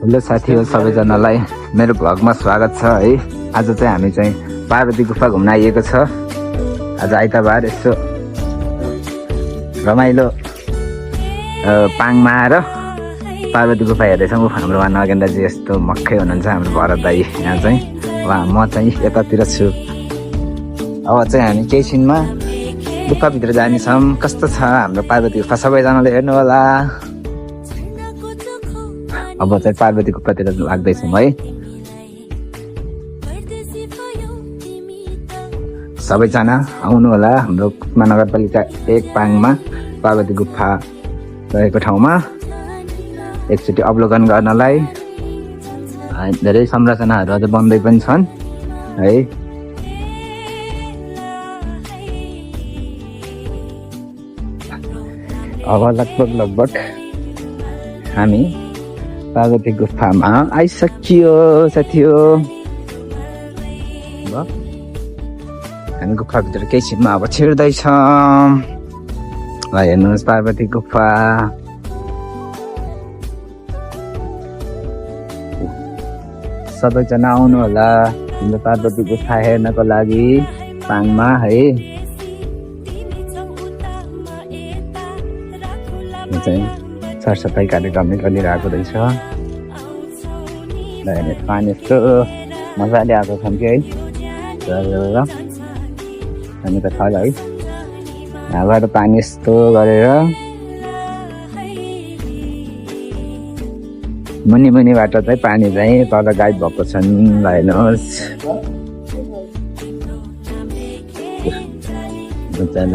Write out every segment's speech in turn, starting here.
Hello साथीहरु सबैजनालाई मेरो भ्लगमा स्वागत छ है। आज चाहिँ हामी चाहिँ पार्वती गुफा घुम्न आइएको छ। आज आइतबार यसो रमाइलो पाङमा आएर पार्वती गुफा हेर्दैछौँ। हाम्रो नगेन्द्रजी यस्तो मक्खै हुनुहुन्छ, हाम्रो भरत दाई यहाँ चाहिँ, म चाहिँ यतातिर छु। अब चाहिँ हामी केही छिनमा गुफाभित्र जानेछौँ। कस्तो छ हाम्रो पार्वती गुफा सबैजनाले हेर्नु होला। अब चाहिँ पार्वती गुफातिर लाग्दैछौँ है। सबैजना आउनु होला हाम्रो कुक्मा नगरपालिका 1 पाङमा पार्वती गुफा रहेको ठाउँमा एकचोटि अवलोकन गर्नलाई। धेरै संरचनाहरू अझ बन्दै पनि छन् है। अब लगभग हामी पार्वती गुफामा आइसकियो साथीहो। हामी गुफाभित्र केही छिनमा अब छिर्दैछौँ। हेर्नुहोस् पार्वती गुफा। सबैजना आउनु होला हाम्रो पार्वती गुफा हेर्नको लागि पाङमा है। चाहिँ सरसफाइ कार्यक्रम गरिरहेको रहेछ। पानी यस्तो मजाले आएको छ कि है। हामी त थाहा है, यहाँबाट पानी यस्तो गरेर मुनिबाट चाहिँ पानी चाहिँ तल गाइड भएको छन्। हेर्नुहोस्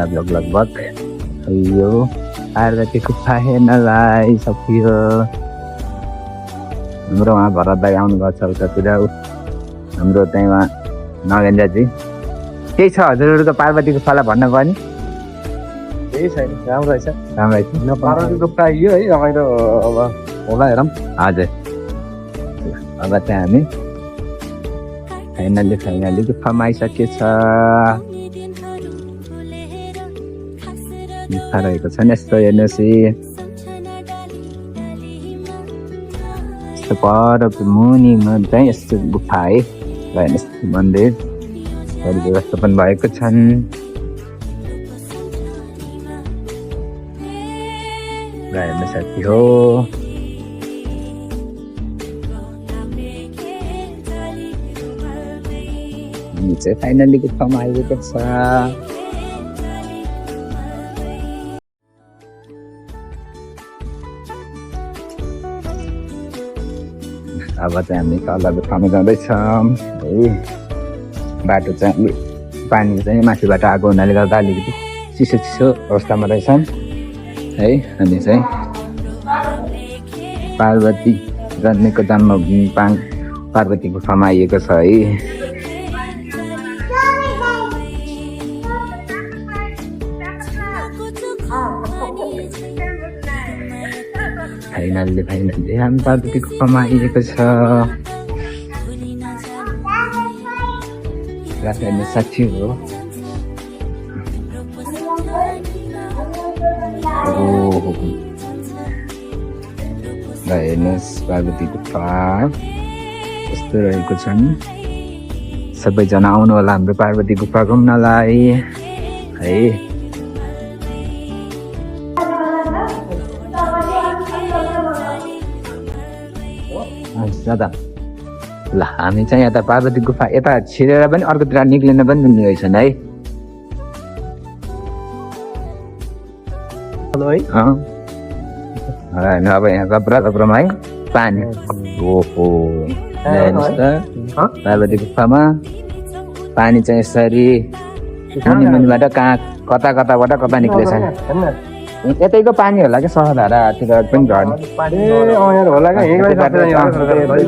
लगभग यो पार्वती गुफा हेर्नलाई सकियो। हाम्रो उहाँ भरत दाई आउनु भएको छ उतातिर। हाम्रो त्यही उहाँ नगेन्द्रजी केही छ हजुरहरूको पार्वती गुफालाई भन्नु पर्ने? केही छैन, राम्रो रहेछ। राम्रै छ पार्वती गुफा यो है, रमाइलो अब होला हेरौँ। हजुर। अब चाहिँ हामी फाइनली गुफामा आइसकेछ। गुफा रहेको छ नि यस्तो, हेर्नुहोस् यस्तो पर मुनिमा चाहिँ यस्तो गुफा है। हेर्नुहोस् मन्दिर व्यवस्थापन भएको छन्। हेर्नु साथी हो, चाहिँ फाइनली गुफामा आइएको छ। अब चाहिँ हामी तल गुफामा जाँदैछौँ है। बाटो चाहिँ पानी चाहिँ माथिबाट आएको हुनाले गर्दा अलिकति चिसो अवस्थामा रहेछन् है। हामी चाहिँ पार्वती जन्मेको जन्मभूमि पाङ पार्वती गुफामा आइएको छ है। फाइनली हामी पार्वती गुफामा आइएको छ। हेर्ने साथी हो, हेर्नुहोस् पार्वती गुफा यस्तो रहेको छन्। सबैजना आउनु होला हाम्रो पार्वती गुफा घुम्नलाई है। दादा ल हामी चाहिँ यता पार्वती गुफा यता छिरेर पनि अर्कोतिर निक्लिन पनि मिल्ने रहेछन् है। हेलो है। अब यहाँ कपडामा है पानी। ओहो हेर्नुहोस् त पार्वती गुफामा पानी चाहिँ यसरी मुनिबाट कता निक्लेछ। यतैको पानी होला कि सहरधारातिर पनि झर्ने?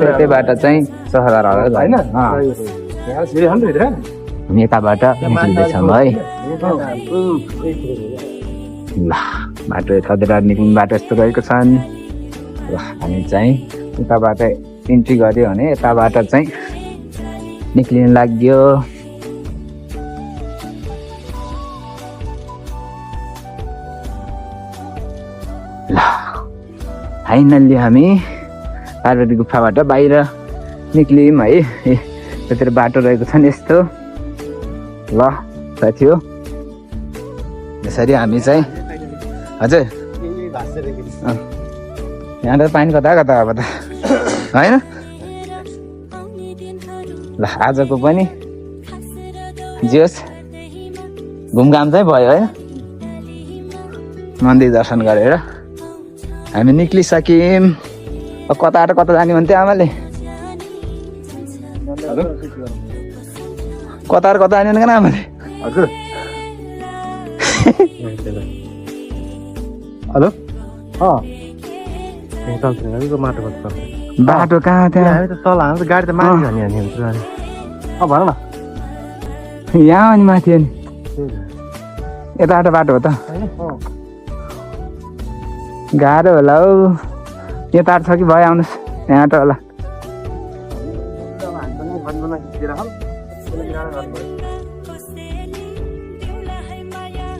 त्यतैबाट चाहिँ सहरधारा होइन, हामी यताबाट निक्लिँदैछौँ है। ल बाटो यतातिर निक्लिने बाटो यस्तो रहेको छन्। ल हामी चाहिँ उताबाट इन्ट्री गऱ्यो भने यताबाट चाहिँ निक्लिन लाग्यो। ल फाइनल्ली हामी पार्वती गुफाबाट बाहिर निक्लियौँ है। यतातिर बाटो रहेको छ नि यस्तो। ल साथी हो यसरी हामी चाहिँ हजुर यहाँ त पानी कता कता अब त होइन। ल आजको पनि जे होस् घुमघाम चाहिँ भयो है। मन्दिर दर्शन गरेर हामी निक्लिसक्यौँ। अब कताबाट कता जाने भन्थ्यो आमाले? कताबाट कता जाने भनेको आमाले? हजुर हेलो बाटो कहाँ त्यहाँ? तल हाम्रो गाडी त माथि जाने हुन्छ भन न। यहाँ अनि माथि अनि यताबाट बाटो हो त? गाह्रो होला हौ। यताबाट छ कि भयो आउनुहोस् यहाँ त होला।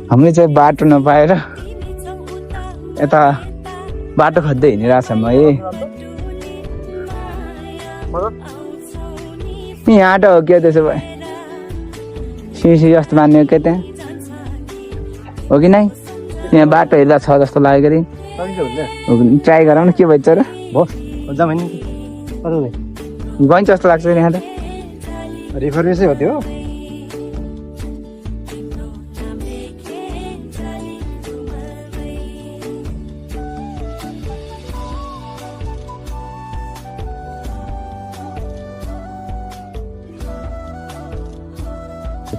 हामीले चाहिँ बाटो नपाएर यता बाटो खोज्दै हिँडिरहेछौँ है। यहाँ त हो क्या त्यसो भए? सिसी जस्तो मान्ने हो क्या त्यहाँ? हो कि नै? यहाँ बाटो हेर्दा छ जस्तो लाग्यो कि ट्राई गरौँ न के भन्छ र? गइन्छ जस्तो लाग्छ यहाँ त। रिफर्बिसै हो त्यो।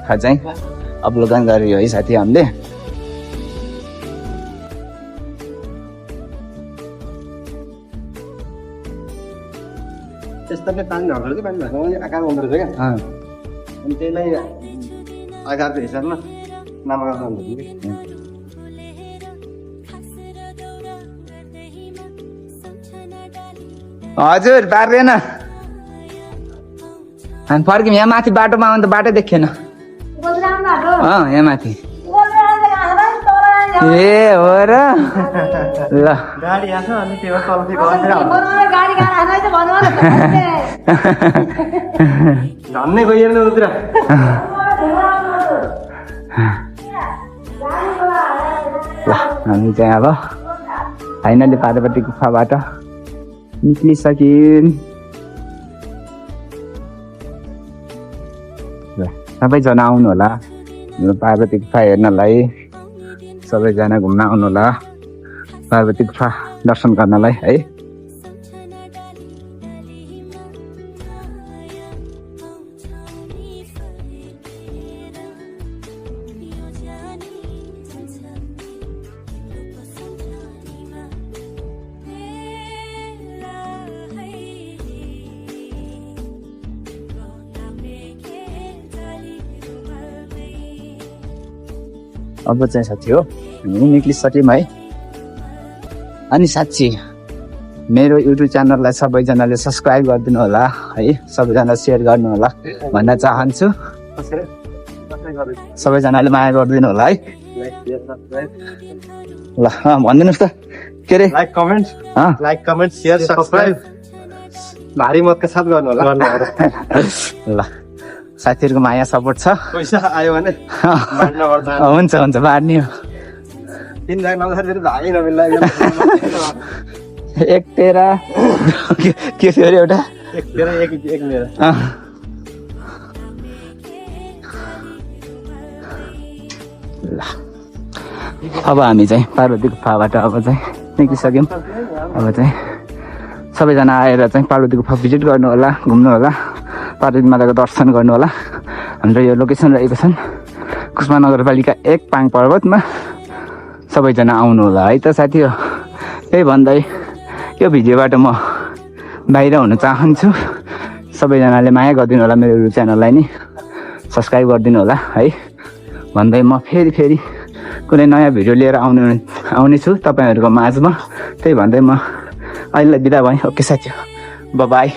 चाहिँ अवलोकन गरियो है साथी हामीले। त्यस्तै पानी झर्छ कि पानी भएको आकार हुँदो रहेछ क्या। अनि त्यसलाई आकारको हिसाबमा नामाकरण हुन्छ कि। हजुर पार्दैन हामी फर्क्यौँ। यहाँ माथि बाटोमा आउनु त बाटो देखिएन। यहाँ माथि ए हो र। ल गाडी आछ अनि त्यो झन्नै गइएन उतिर। ल हामी चाहिँ अब फाइनली पार्वती गुफाबाट निक्लिसक्यौँ। सबैजना आउनु होला पार्वती गुफा हेर्नलाई। सबैजना घुम्न आउनु होला पार्वती गुफा दर्शन गर्नलाई है। अब चाहिँ साथी हो हामी निक्लिसक्यौँ है। अनि साँच्ची मेरो युट्युब च्यानललाई सबैजनाले सब्सक्राइब गरिदिनु होला है। सबैजना सेयर गर्नु होला भन्न चाहन्छु। सबैजनाले माया गरिदिनु होला है। ल भनिदिनुहोस् त के अरे? लाइक कमेन्ट शेयर सब्सक्राइब भारी मतका साथ गर्नु होला। ल साथीहरूको माया सपोर्ट छ। पैसा आयो भने हुन्छ हुन्छ बाँड्ने हो। 3 लाख नम्बर भागै नमिल्ला। एक तेरा के थियो अरे एउटा? एक तेरा एक मेरा। ल अब हामी चाहिँ पार्वती गुफाबाट अब चाहिँ निक्लिसक्यौँ। अब चाहिँ सबैजना आएर चाहिँ पार्वती गुफा भिजिट गर्नु होला, घुम्नु होला, पार्वती माताको दर्शन गर्नु होला। हाम्रो यो लोकेसन रहेको छन् कुस्मा नगरपालिका 1 पाङ पर्वतमा। सबैजना आउनु होला है त साथी हो। त्यही भन्दै यो भिडियोबाट म बाहिर हुन चाहन्छु। सबैजनाले माया गरिदिनु होला मेरो युट्युब च्यानललाई नि सब्सक्राइब गरिदिनु होला है भन्दै म फेरि कुनै नयाँ भिडियो लिएर आउनेछु तपाईँहरूको माझमा। त्यही भन्दै म अहिले बिदा भएँ। ओके साथी हो, बाई।